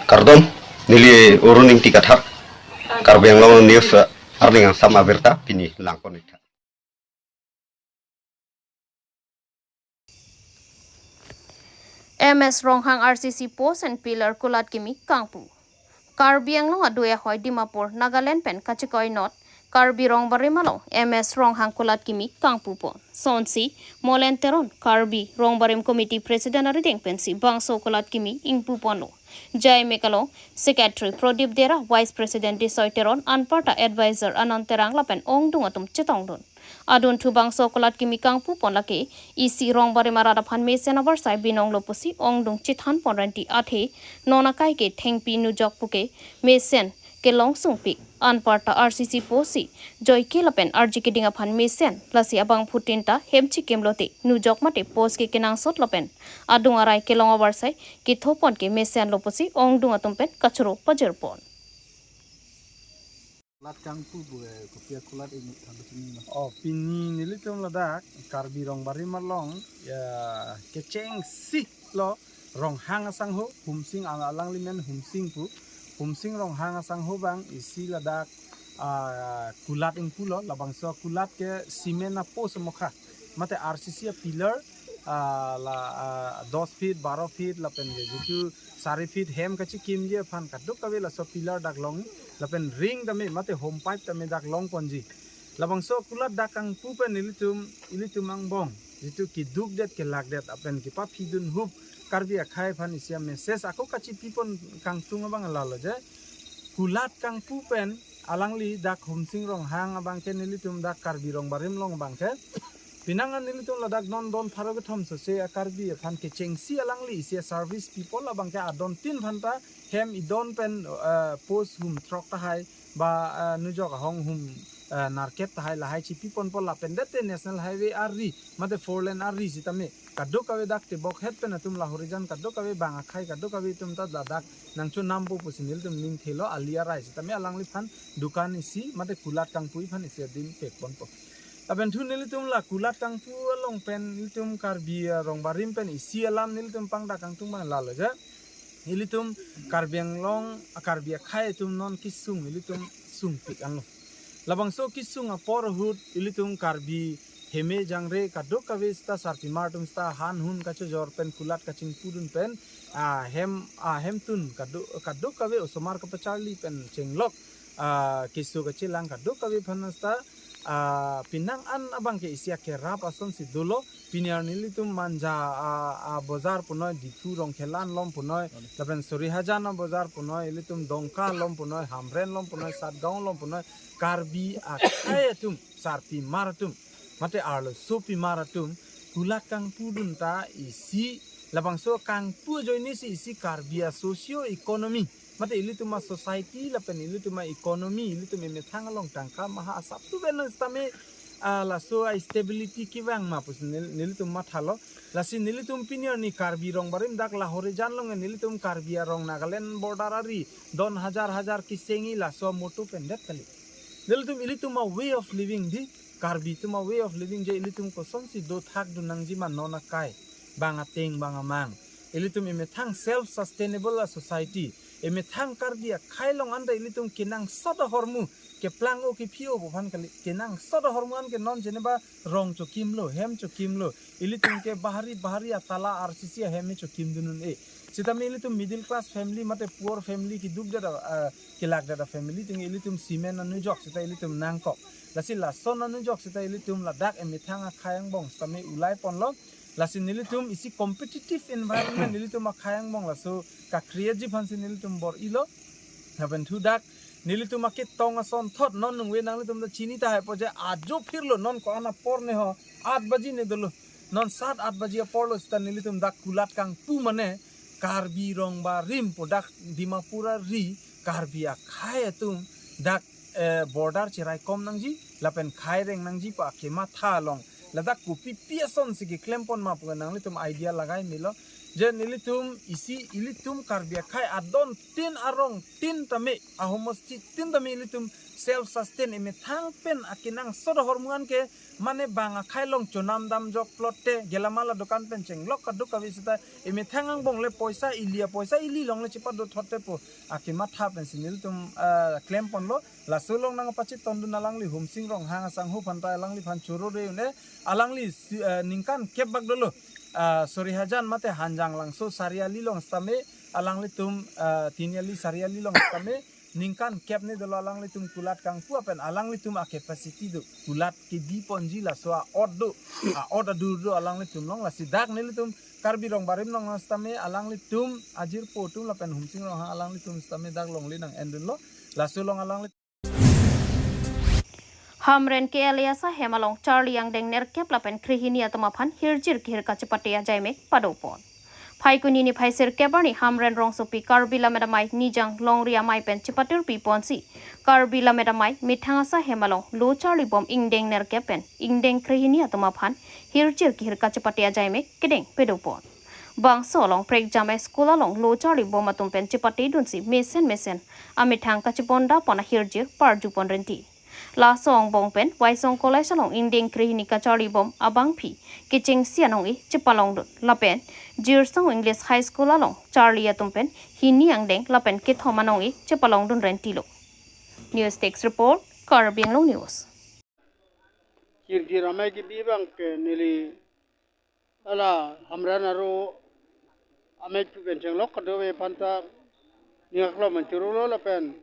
Kardom nili uruning tikathak Karbi Anglong news arning sama berta pini langkon ita. MS Ronghang RCC post and pillar kulat kimi kangpu. Karbi Anglong aduya hoy Dimapur Nagaland pen kachikoi not Karbi rong barimalong MS Ronghang kulat kimi kangpu po. Sonsi Molenteron Karbi rong barim committee president arideng pensi bangso kulat kimi ingpu pono. Jai Mekalo Secretary Prodip Dera Vice President Disoiteron Anparta Advisor Ananterang lapen ong dungatum chetongdun. Adun tu bangso kulat kimi kangpu pon lake isi rong bare marada phan mesen abar sai binong lopusi ong dung chithan pon ranti athe nona kai ke thengpi nu jok puke mesen ke long sungpi anparta RCC posi joy ke lapen RG ke dinga phan mesen lasi abang putinta hemchi kemlote nu jok mate pos ke kenang sot lapen adung arai ke long abar sai ke thopon ke mesen lopusi ong dung atumpen kachro pajer pon. Kulat kangpu buat kopiah kulat ini tanda sini. Oh pini nilitum ladak Karbi rong bari malong ya keceng sih lo rong hang asang ho humsing alang limen humsing pu humsing rong hang asang ho bang isi ladak kulat ing pulo labang so kulat ke simen na po semokha mate RCC pillar la 10 feet 12 feet lapen jitu 4 feet hem kachi kim je phan kaduk kawe la so pillar dak long lapen ring dame mate home pipe dame dak long ponji labang so kulat dakang pupen ilitum angbong jitu ki duk det ke lag det apen ki pa phidun hup Karbi akhai phan isia message ako kachi pipon kang tung abang lalo je kulat kang pupen alangli dak humsing rong hang abang ke nilitum dak Karbi rong barim long bang ke pinangan nilitum ladak non don pharoge thom so se Karbi phan ke chengsi alangli isia service people abang ke adon tin phanta hem idon pen post hum trok ta hai ba nujok hong hum narket ta hai la hai chi pipon pol la pen dete national highway arri mate 4 lane arri sitame kaddo kawe dak te bok het pen atum la horizon kaddo kawe banga khai kaddo kawe tum ta dadak nangchu nambo pusinil tum ning thelo alia rai sitame alangli phan dukan isi mate kulat kang pui phan isi din pek pon po aben thu nilitum la kulat kang pu long pen nilitum Karbi rong barim pen isi alam nilitum pang da kang tum bang lalo ja ilitum Karbi Anglong Karbi khai tum non kisung ilitum sungpik anlo labang so kisung apor hut ilitum Karbi heme jangre kadok kawe sta sarti martum sta han hun kacho jor pen kulat kaching pudun pen hem tun kadok kawe osomar ka pacharli pen chenglok kisu kachilang kadok kawe phanasta pinang an abang ke isia ke rap ason si dolo piniar nilitum manja bazar punoi ditu rong khelan lom punoi lapen sori hajana bazar punoi ilitum dongka lom punoi hamren lom punoi satgaon lom punoi Karbi akhayatum sarpi maratum mate arlo sopi maratum kulat kang pudun ta isi labang so kang pu joini si isi Karbi socio economy mate ilituma society lapen ilituma economy ilitum me thangalong tangka maha asap tu benos tame la so stability ki bang ma pus nilitum mathalo lasi nilitum pinier ni Karbi rong barim dak la horizon long nilitum Karbi rong Nagaland border ari don hajar kisengi la so moto pendet kali nilitum ilituma way of living di Karbi tuma way of living je ilitum ko somsi do thak du nangji man nona kai banga teng banga mang ilitum ime thang self sustainable society ime thang Karbi khailong anda ilitum kinang sada hormu ke plango ki phio bhan kali kinang sada hormu an ke non jeneba rong cho kimlo hem cho kimlo ilitum ke bahari atala RCC hem cho kimdunun e sitame ilitum middle class family mate poor family ki duk da kilak da family ting ilitum simen anu jok sita ilitum nangko lasi la son anu jok sita ilitum la dak eme thanga khayang bong same ulai ponlo lasi nilitum isi competitive environment nilitum khayang bong laso ka creative hansi nilitum bor ilo haben thu dak nilitum ke tong ason thot non nungwe nang litum da chini ta hai poje ajo phirlo non ko ana por ne ho 8 baji ne dolo non 7-8 baji porlo sta nilitum dak kulat kang pu mane Karbi rong barim podak Dimapura ri Karbi khayatum dak border chirai kom nangji lapen khai reng nangji pa kema thalong ladak kupi piason sigi klempon ma puga nang litum idea lagai milo je nilitum isi ilitum Karbi khai adon tin arong tin tame ahomos tin tame ilitum self sustain ime thang pen akinang sodo hormuan ke mane banga khailong chonam dam jok plotte gelamala dokan pen chenglok kaduk kavisita ime thangang bongle poisa ili long le chipa do thotte po akima tha pen sinil tum claim ponlo la sulong nang pachi tondu nalangli humsing rong hanga sanghu phanta alangli phan churu re ne alangli ningkan kebak dolo sori hajan mate hanjang langso sariali long stame alangli tum tiniali sariali long stame ningkan kep ne dolo alangli tum kulat kang pu apen alangli tum a capacity do kulat ke di ponji la so odd do alangli tum long la sidak ne tum karbi rong barim long stame alangli tum ajir po tum la pen humsing rong alangli tum stame dak long li nang endun lo la sulong alangli Hamren ke aliasa hemalong Charlie yang deng ner kep lapen krihini atama phan hirjir khir ka chapatia jaime padopon. Phai kunini phai sir kebarni hamren rong sopi Karbi lamedamai nijang longria mai pen chapatir pi ponsi. Karbi lamedamai mithangasa hemalong lo Charlie bom ing deng ner kepen ing deng krihini atama phan hirjir khir ka chapatia jaime kedeng pedopon. Bang solong prek jame skola long lo Charlie bom atum pen chapati dunsi mesen amithang ka chiponda pona hirjir parjupon renti. La song bong pen wai song college long inding krihini ka Charlie bom abang phi kiching sianong I chipalong dut lapen jir song English high school along Charlie atum pen hini ang deng lapen kit homanong I chipalong dun rentilo. News text report Karbi Anglong News. Kir ramai ki bibang ke nili ala hamran aro amai tu benceng lok kado we panta niak lo mencuru lo lapen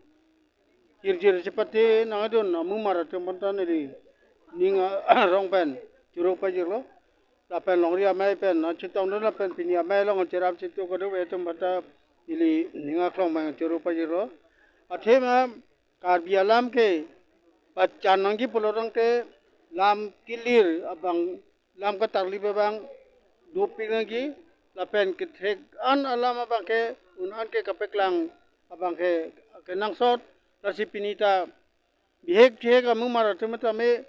kir seperti nangadun amu marat panta nili ninga rong pen curu pajir lo lapen longri amai pen na citong lo lapen pini amai lo ngerap citu kado we tu panta nili ninga klong mang curu pajir lo athema Karbi alam ke bacan nangki pulorong ke lam kilir abang lam ka tarli bang duping lagi lapen ke thek an alam abang ke unan ke kapeklang abang ke nangsot rasi pinita bihek thek amu maratu matame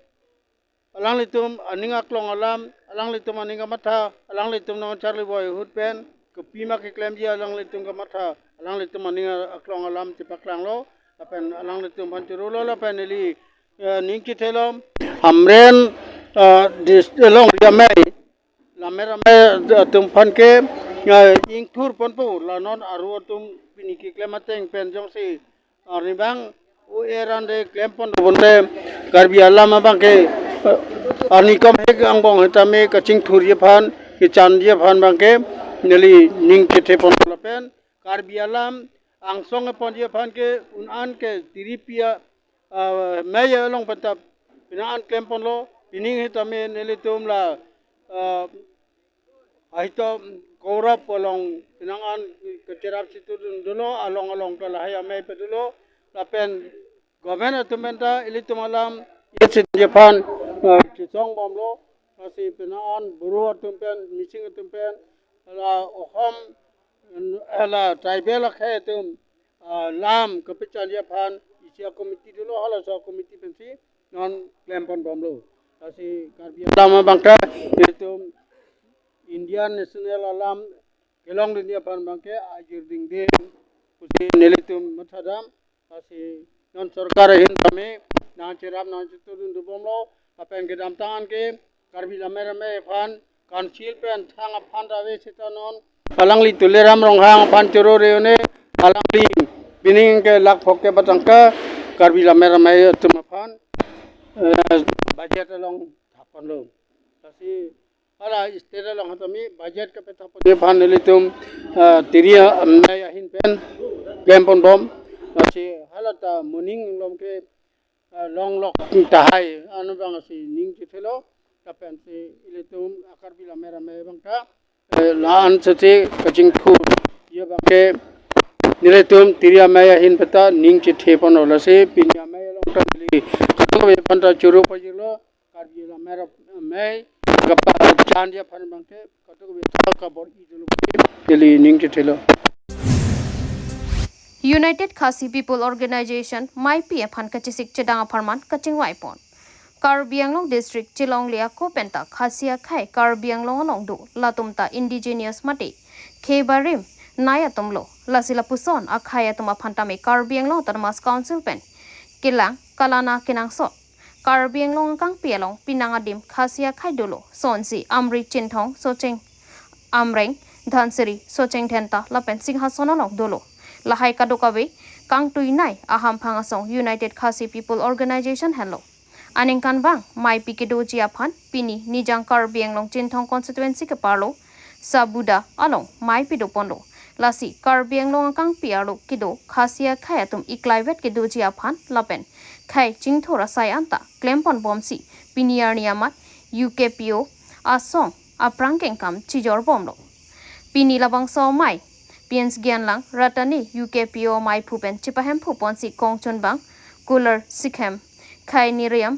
alang litum aninga klong alang litum aninga matha alang litum nang charli boy hutpen ke pima ke klem ji alang litum ka matha alang litum aninga klong alam tipaklang lo lapen alang litum pancuru lo lapen eli ningki telom hamren long ramai tum pan ke ing tur pon pu la non aru tum piniki klemateng pen jong si ribang u eran de klempon bonde Karbi alam abang ke ani kom hek angbong hetame kaching tur ye phan ki chan ye phan bang ke neli ning ke te pon lapen Karbi alam angsong pon ye phan ke unan ke tiripia maya long patap pinaan klempon lo pining hitame nelitum la aito korap along pinangan kecerap situ dulu along kalahaya mai pedulo lapen government atumenta ilitum alam yet Japan kisong bomlo kasi pinaan buru atumpen missing atumpen la ohom la tribal khayatum lam kapitan Japan isia komiti dulu hala sa komiti pensi non klempon bomlo kasi Karbi alam bangka itu Indian National Alam kelong dunia pan bangke ajir ding ding pusi nelitum mathadam kasi non sarkar hin tame na cerap na chitudun dubomlo apen gedam tangan ke Karbi lamere fan kancil pen thang phan dawe sitanon alangli tuleram ronghang phan choro reone alangli bining ke lak phokke batangka Karbi lamere tumaphan budget along thapan lo kasi ala istera long hatami budget ka peta po fan nelitum tiria amna hin pen gempon bom kasi halata muning lom ke long lok tahai anu bang si ning chithelo kapen si ilitum Karbi lamera me bangka laan sete kaching thu ye bangke nilitum tiria maya hin peta ning chithe pon ola se pinya maya long ta li kato be panta churu pajilo Karbi lamera me gapa chandia pan bangke kato be ka bor idulu deli ning chithelo United Khasi People Organization MyPF han kachisik chedanga farman kaching waipon. Karbi Anglong District Chilong Lia Kopenta Khasia Khai Karbi Anglong along do latumta indigenous mate Kebarim Nayatumlo Lasila Puson Akhaya Tuma Pantame Karbi Anglong Tarmas Council Pen Kilang kalana kinang sot Karbi Anglong kang pialong pinangadim khasia khaidolo sonsi amri chinthong socheng amreng dhansiri socheng thenta lapen singhasanalong dolo lahai kadokabe kang tuinai aham phangasong United Khasi People Organization hello aning kan bang mai pikido jiaphan pini nijang Karbi Anglong chinthong constituency ke parlo sabuda along mai pido pondo lasi Karbi Anglong kang pialo kido khasia khayatum iklaivet ke do jiaphan lapen khai chingthora sai anta klempon bomsi piniar niamat UKPO asong aprangkeng kam chijor bomlo pini labang so mai piens gianlang ratani UKPO mai phupen chipahem phuponsi kongchun bang cooler sikhem khai niriam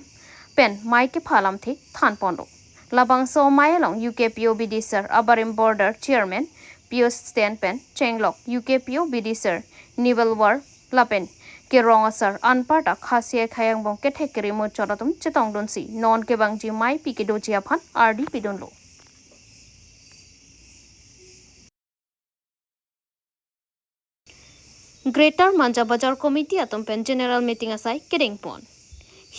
pen mai ke phalam thi than pondo labang so mai along UKPO BD sir abarim border chairman Pius Stan pen chenglok UKPO BD sir nivel war lapen ke ronga sir anparta khasia khayang bong ke thekri mo choratum chitong donsi non ke bangji mai pi ke doji aphan RD pidonlo Greater Manja Bazar Committee atom pen general meeting asai kedeng pon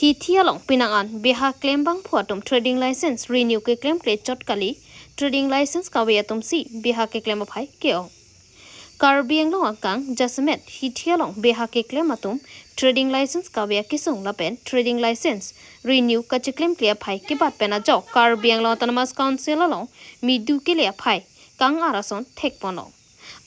hi thialong pinangan beha claim bang phuatum trading license renew ke claim kre chotkali trading license kawe atom si beha ke claim phai keong Karbi Anglong akang jasmet hi thialong beha ke claim atum trading license kawe kisung lapen trading license renew ka claim clear phai ke bat pena jo Karbi Anglong autonomous council along mi du ke le phai kang arason thek pono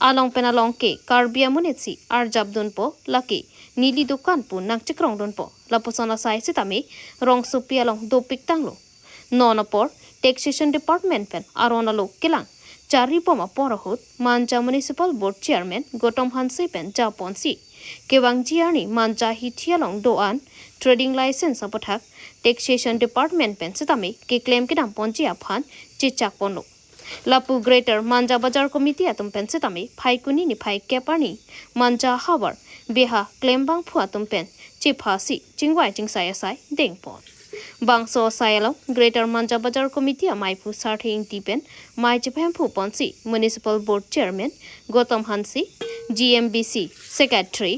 along penalong ke Karbi amunetsi ar jabdun po laki nili dukan pu nang chikrong dun po laposona sai sitami rong supi along do piktanglo nonapor taxation department pen aronalo kilang chari poma porahut manja municipal board chairman gotom hansi pen japonsi kewang jiani manja hithialong doan trading license apothak taxation department pen sitami ke claim kidam ponji aphan chichak ponlo Lapu Greater Manja Bazar Committee atum pen sitami phai kuni ni phai kepani manja habar beha claim bang phu atum pen chiphasi chingwai chingsai asai dengpon bangso sayalo Greater Manja Bazar Committee amai phu sarthi ingti pen mai chiphem phu ponsi municipal board chairman Gotam Hansi GMBC secretary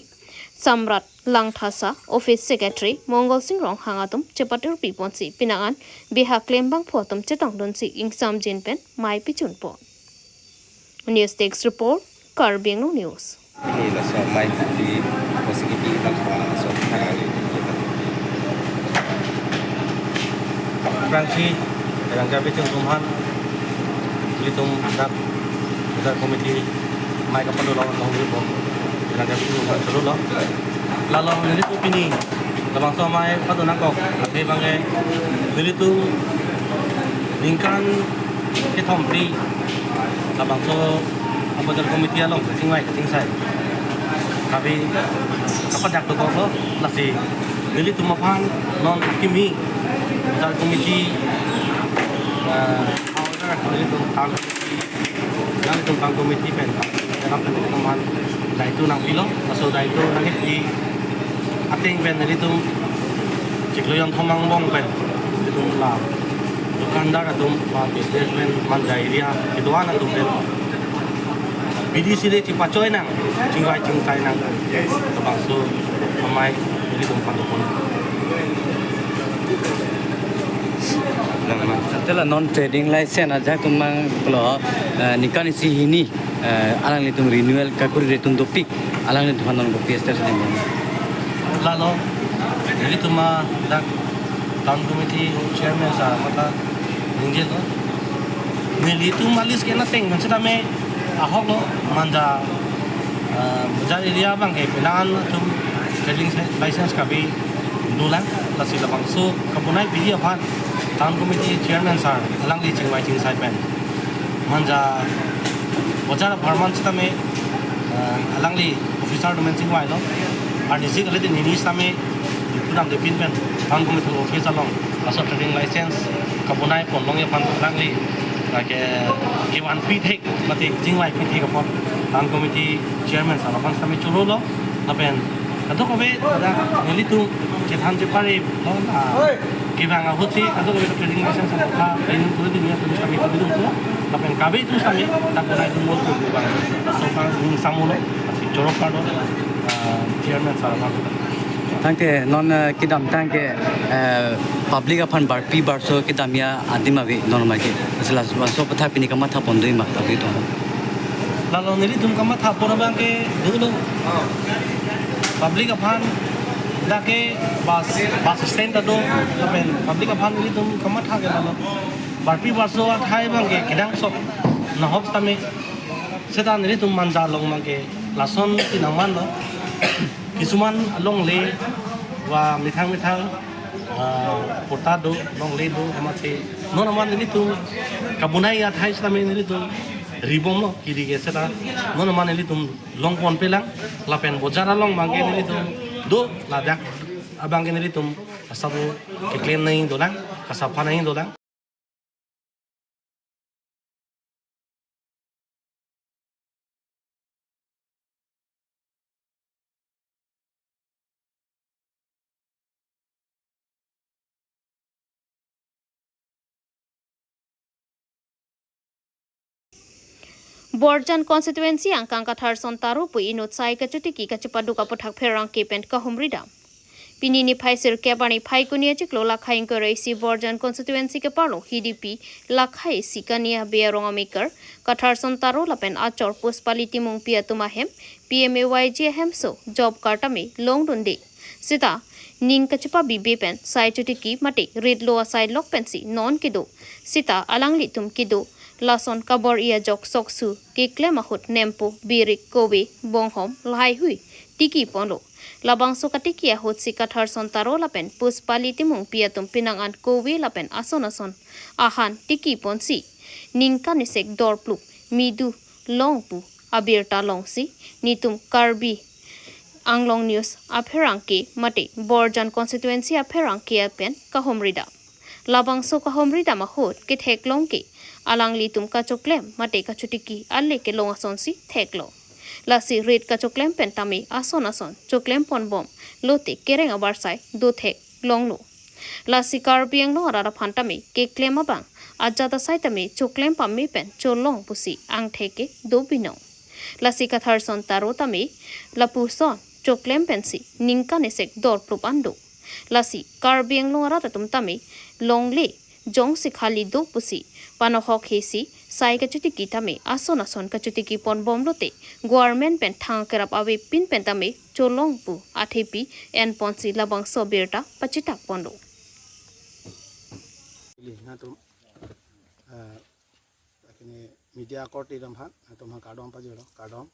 Samrat Langthasa office secretary Mongol Singh Rong hangatum chepatur piponsi pinangan beha claim bang photum chetang donsi ingsam jinpen mai pichun pon news text report Karbi Anglong news ini lah so mai di posisi di dalam so Fransi dalam gabi tumhan litung dak dak komiti mai kapan dulu orang tahu pun dalam gabi tumhan dulu lah lalu ini tu pini labang so mai patu nakok tapi bangge ini tu lingkan kita beri labang so apa dalam komiti along keting sai tapi apa dak tu kok lasi ini tu mapan non kimi dalam komiti awal ini tu yang itu tang komiti pen dalam teman dah itu nang pilo masuk dah itu nang di ating pen itu cikloyan thomang bong pen itu lah dukandar itu businessman manja area itu anak tu pen BDC dia cipacoy nang cingkai nang termasuk pemain jadi tempat tu pun Setelah non trading license aja kumang kalau nikah isi ini alang itu renewal kakuri retun topik alang itu hanon kopi ester sedang. lalu jadi tu mah dak town committee chairman sa mata ninjil tu mili tu malis kena teng macam mana ahok lo manja jadi dia bang pelan tu trading license kabi dulan lasi lapang so kapunai video pan town committee chairman sa alang li chingwai chingsai pen manja wajar farman chitame alang li officer domain chingwai lo RDC kali ni ni same pudam de pin pen town committee office along asal trading license kapunai pon long ya pan alang li ke iwan pi thek mati jingwai pi thek apon town committee chairman sa lapang same chulo lo apen ato ko be ada ngeli tu cethan je pare lo na kibang ahuti ato ko be trading license sa ka in ko di niya tu same ko dum tu apen kabe tu same tak punai tu mo tu bang so pa samulo asi chorok pa do chairman sa lapang tangke non kidam tangke public apan bar pi bar so kidamia adima vi normal ke selas so patha pini kama tha pondoi mak tabi to lalu nili tum kama tha pora bang ke dulu public apan dake bus stand ado tapen public apan nili tum kama tha ke lalu bar pi bar so thai bang ke kedang sok na hok tame setan nili tum manja long bang ke lason tinangman lo kisuman long le wa mitang portado long le do amate non aman nili tum kabunai ya thai tame nili tum ribom lo kiri ge seta non aman nili tum long pon pelang lapen bojara long bang ke nili tum do ladak abang ke nili tum asabu ke klen nai dolang kasapa nai dolang Borjan constituency ang kangkathar sontaro pu inot sai kachutiki kachupadu kaputhak pherang kepent kahumrida pinini phaisir kebani phaikunia chiklo lakhai ingkorei si Borjan constituency ke parlo HDP lakhai sikania bearong amikar kathar sontaro lapen achor puspali timung piatuma hem PMAYG hem so job kartame longdunde sita ning kachupa bibe pen sai chutiki mate red lo asai lok pensi non kido sita alangli tum kido lason kabor ia jok soksu ke klemahut nempo birik kobe bonghom lai hui tiki pondo labang so katikia hot si kathar sontaro lapen puspali timung piatum pinangan kowe lapen ason ahan tiki ponsi ningka nisek dorplu midu longpu abirta longsi nitum Karbi Anglong news apherangke mate Borjan constituency apherangke pen kahomrida labang so kahomrida mahot ke theklongke alangli tum kachoklem mate kachutiki alle ke longa sonsi theklo lasi red kachoklem pentami ason choklem ponbom lote kereng abarsai do thek longlo lasi Karbi Anglong ara phantami ke klem abang ajata saitami choklem pammi pen cholong pusi ang theke do bino lasi kathar son taro tami lapu son choklem pensi ningka nesek dor propando lasi Karbi Anglong ara tum tami longle jong si khali do pusi panohok hesi sai kachutiki tame ason kachutiki pon bomlote government pen thang kerap awe pin pen tame cholong pu athepi en ponsi labang so berta pachitak pondo na tum akini media court idam han tum ha kadom pa jero kadom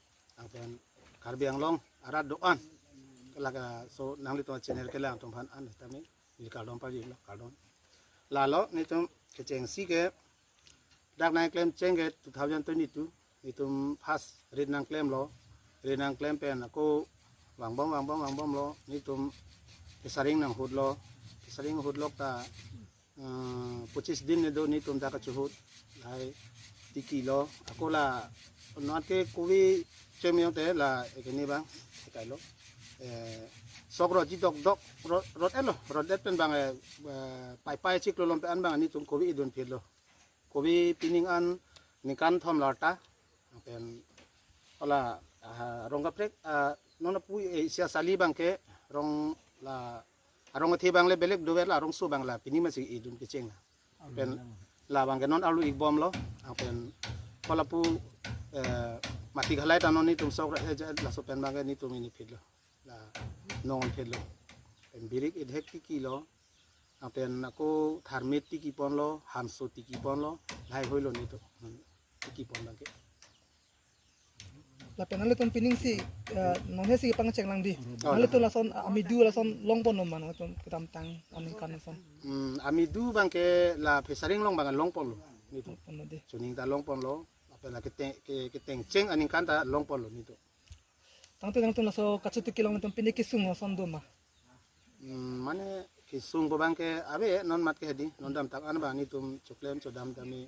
apen Karbi Anglong ara doan kala so nangli to channel kala tum han an tame ni kadom pa jero kadom lalo ni tum kecheng si ke dak nai claim chenge 2022 itum pas red nang claim pen ako wang bom lo nitum kesaring nang hud lo ta 25 din ne do nitum da ka chuhut lai tiki lo ako la not ke kuwi chemyo te la ekeni bang kai lo sokro ji dok rod pen bang pai chik lo lom pe an bang nitum kuwi idon phet lo kobi pining an nikan thom lata pen ola rongga prek nona pu sia sali bangke rong la rong thi bang le belek do la rong su bang la pini ma si idun ke cheng pen la bang ke non alu ik bom lo pen ola pu mati galai ta non ni tum sok la so pen bang ni tum ini phit lo la non phit lo pen birik idhek ti kilo apen ako tharmit tiki pon lo hamso tiki pon lo lai hoilo ni to tiki pon bangke la penale tum pining si non hesi pang cheng lang di ale to lason amidu lason long pon man tum kitam tang aning kan son amidu bangke la pesaring long bang long pon lo ni to pon de chuning ta long pon lo apen la keteng cheng aning kan ta long pon lo ni to tang to laso kachuti kilong tum pinik kisung son do ma mane kisung bo bangke abe non mat ke hedi non dam tak an ba ni tum choklem chodam dami